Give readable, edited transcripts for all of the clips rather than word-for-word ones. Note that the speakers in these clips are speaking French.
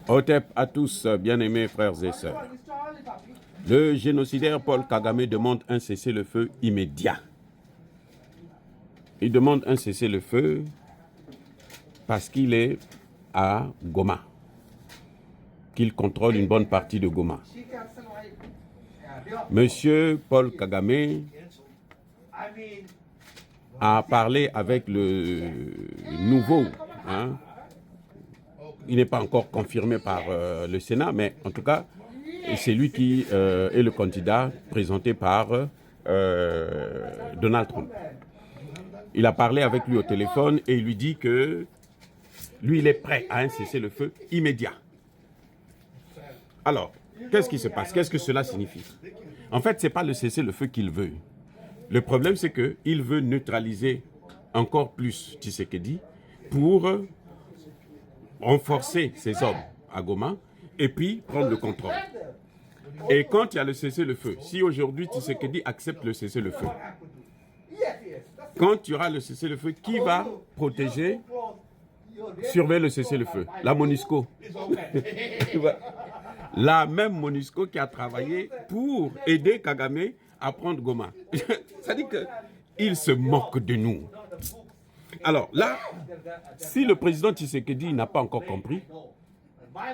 Hotep à tous, bien-aimés frères et sœurs. Le génocidaire Paul Kagame demande un cessez-le-feu immédiat. Il demande un cessez-le-feu parce qu'il est à Goma, qu'il contrôle une bonne partie de Goma. Monsieur Paul Kagame a parlé avec le nouveau, il n'est pas encore confirmé par le Sénat, mais en tout cas, c'est lui qui est le candidat présenté par Donald Trump. Il a parlé avec lui au téléphone et il lui dit que lui, il est prêt à un cessez-le-feu immédiat. Alors, qu'est-ce qui se passe? Qu'est-ce que cela signifie? En fait, ce n'est pas le cessez-le-feu qu'il veut. Le problème, c'est qu'il veut neutraliser encore plus Tshisekedi pour renforcer ses hommes à Goma et puis prendre le contrôle. Et quand il y a le cessez-le-feu, si aujourd'hui Tshisekedi accepte le cessez-le-feu, quand il y aura le cessez-le-feu, qui va protéger, surveiller le cessez-le-feu? La MONUSCO. La même MONUSCO qui a travaillé pour aider Kagame à prendre Goma. Ça dit qu'il se moque de nous. Alors là, si le président Tshisekedi n'a pas encore compris,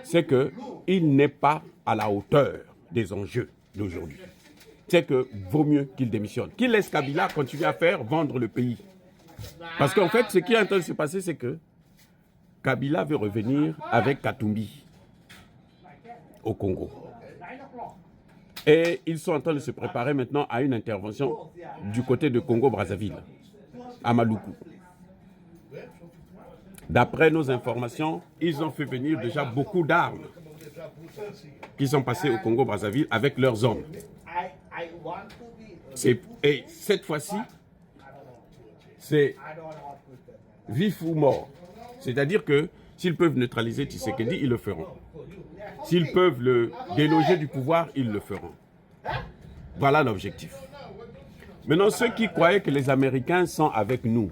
c'est qu'il n'est pas à la hauteur des enjeux d'aujourd'hui. C'est que vaut mieux qu'il démissionne. Qu'il laisse Kabila continuer à faire vendre le pays. Parce qu'en fait, ce qui est en train de se passer, c'est que Kabila veut revenir avec Katumbi au Congo. Et ils sont en train de se préparer maintenant à une intervention du côté de Congo-Brazzaville, à Maluku. D'après nos informations, ils ont fait venir déjà beaucoup d'armes qui sont passées au Congo-Brazzaville avec leurs hommes. Et cette fois-ci, c'est vif ou mort. C'est-à-dire que s'ils peuvent neutraliser Tshisekedi, ils le feront. S'ils peuvent le déloger du pouvoir, ils le feront. Voilà l'objectif. Maintenant, ceux qui croyaient que les Américains sont avec nous,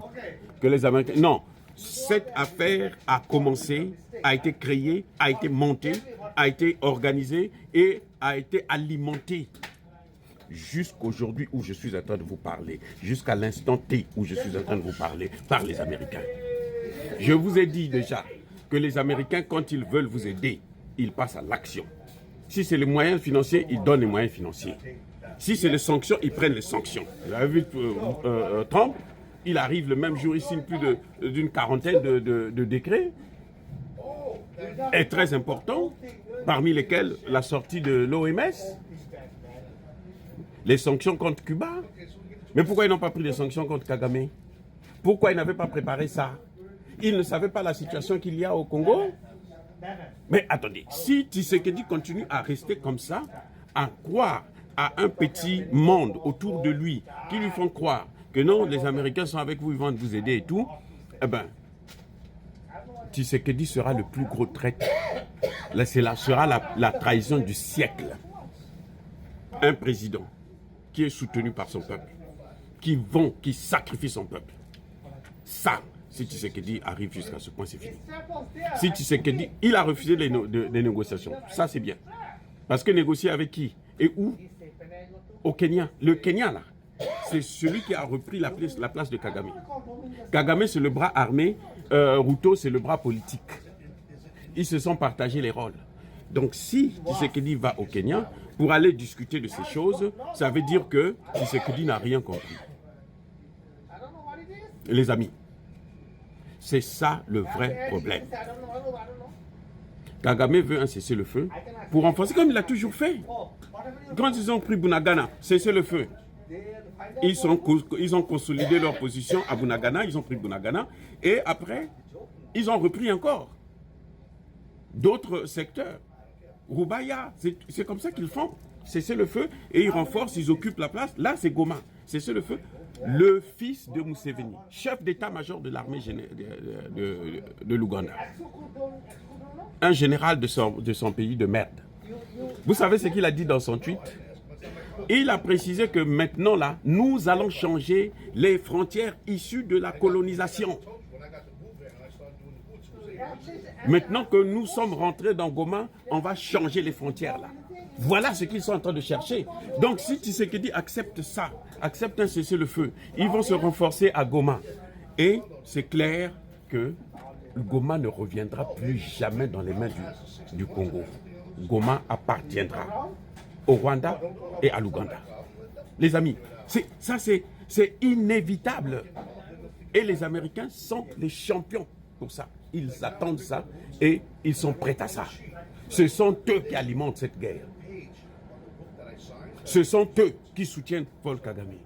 que les Américains... Non, cette affaire a commencé, a été créée, a été montée, a été organisée et a été alimentée jusqu'aujourd'hui où je suis en train de vous parler, jusqu'à l'instant T où je suis en train de vous parler par les Américains. Je vous ai dit déjà que les Américains, quand ils veulent vous aider, ils passent à l'action. Si c'est les moyens financiers, ils donnent les moyens financiers. Si c'est les sanctions, ils prennent les sanctions. Vous avez vu Trump, il arrive le même jour, il signe plus d'une quarantaine de décrets, et très importants, parmi lesquels la sortie de l'OMS, les sanctions contre Cuba. Mais pourquoi ils n'ont pas pris les sanctions contre Kagame? Pourquoi ils n'avaient pas préparé ça? Ils ne savaient pas la situation qu'il y a au Congo? Mais attendez, si Tshisekedi continue à rester comme ça, à croire à un petit monde autour de lui, qui lui font croire que non, les Américains sont avec vous, ils vont vous aider et tout, eh bien, Tshisekedi sera le plus gros traître. Là, sera la trahison du siècle. Un président qui est soutenu par son peuple, qui sacrifie son peuple. Ça, si Tshisekedi arrive jusqu'à ce point, c'est fini. Si Tshisekedi, il a refusé les négociations, ça c'est bien. Parce que négocier avec qui et où? Au Kenya. Le Kenya, là, c'est celui qui a repris la place de Kagame. Kagame, c'est le bras armé, Ruto, c'est le bras politique. Ils se sont partagés les rôles. Donc si Tshisekedi va au Kenya pour aller discuter de ces choses, ça veut dire que Tshisekedi n'a rien compris. Les amis, c'est ça le vrai problème. Kagame veut un cessez-le-feu pour renforcer comme il a toujours fait. Quand ils ont pris Bunagana, cessez-le-feu. Ils ont consolidé leur position à Bunagana, ils ont pris Bunagana, et après, ils ont repris encore d'autres secteurs. Rubaya, c'est comme ça qu'ils font. Cessez-le-feu, et ils renforcent, ils occupent la place. Là, c'est Goma. Cessez-le-feu. Le fils de Museveni, chef d'état-major de l'armée de l'Ouganda. Un général de son pays de merde. Vous savez ce qu'il a dit dans son tweet? Il a précisé que maintenant, là, nous allons changer les frontières issues de la colonisation. Maintenant que nous sommes rentrés dans Goma, on va changer les frontières là. Voilà ce qu'ils sont en train de chercher. Donc si Tshisekedi accepte ça, accepte un cessez-le-feu, ils vont se renforcer à Goma. Et c'est clair que Goma ne reviendra plus jamais dans les mains du Congo. Goma appartiendra au Rwanda et à l'Ouganda. Les amis, c'est inévitable. Et les Américains sont les champions pour ça. Ils attendent ça et ils sont prêts à ça. Ce sont eux qui alimentent cette guerre. Ce sont eux qui soutiennent Paul Kagame.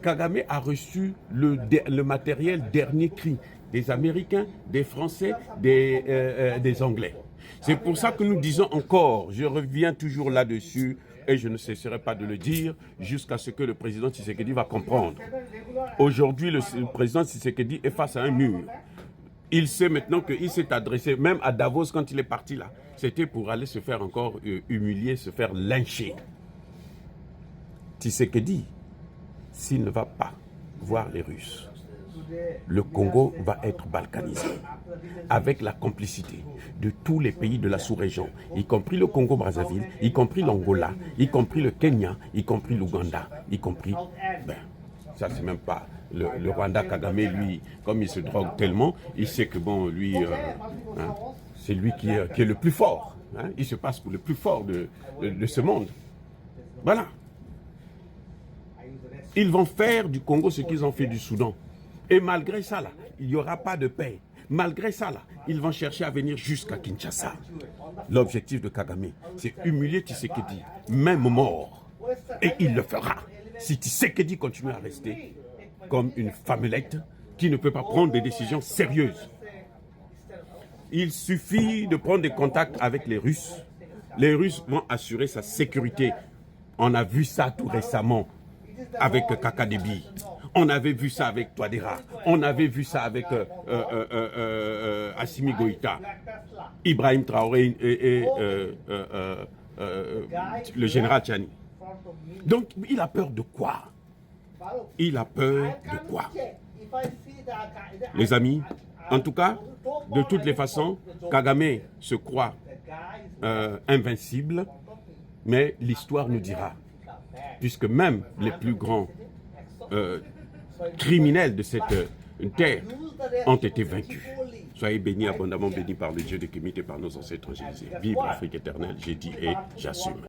Kagame a reçu le matériel dernier cri des Américains, des Français, des Anglais. C'est pour ça que nous disons encore, je reviens toujours là-dessus, et je ne cesserai pas de le dire, jusqu'à ce que le président Tshisekedi va comprendre. Aujourd'hui, le président Tshisekedi est face à un mur. Il sait maintenant qu'il s'est adressé, même à Davos quand il est parti là, c'était pour aller se faire encore humilier, se faire lyncher. Tshisekedi, s'il ne va pas voir les Russes, le Congo va être balkanisé, avec la complicité de tous les pays de la sous-région, y compris le Congo-Brazzaville, y compris l'Angola, y compris le Kenya, y compris l'Ouganda, y compris... ça c'est même pas... Le Rwanda, Kagame, lui, comme il se drogue tellement, il sait que bon, lui, c'est lui qui est le plus fort. Hein, il se passe pour le plus fort de ce monde. Voilà. Ils vont faire du Congo ce qu'ils ont fait du Soudan. Et malgré ça, là, il n'y aura pas de paix. Malgré ça, là, ils vont chercher à venir jusqu'à Kinshasa. L'objectif de Kagame, c'est humilier Tshisekedi, même mort. Et il le fera. Si Tshisekedi continue à rester comme une femmelette qui ne peut pas prendre des décisions sérieuses. Il suffit de prendre des contacts avec les Russes. Les Russes vont assurer sa sécurité. On a vu ça tout récemment avec Kakadebi. On avait vu ça avec Touadéra. On avait vu ça avec Assimi Goïta, Ibrahim Traoré et le général Tchani. Donc, il a peur de quoi? Il a peur de quoi? Les amis, en tout cas, de toutes les façons, Kagame se croit invincible, mais l'histoire nous dira, puisque même les plus grands criminels de cette terre ont été vaincus. Soyez bénis, abondamment bénis par le Dieu de Kémite et par nos ancêtres évangélisés. Vive l'Afrique éternelle, j'ai dit et j'assume.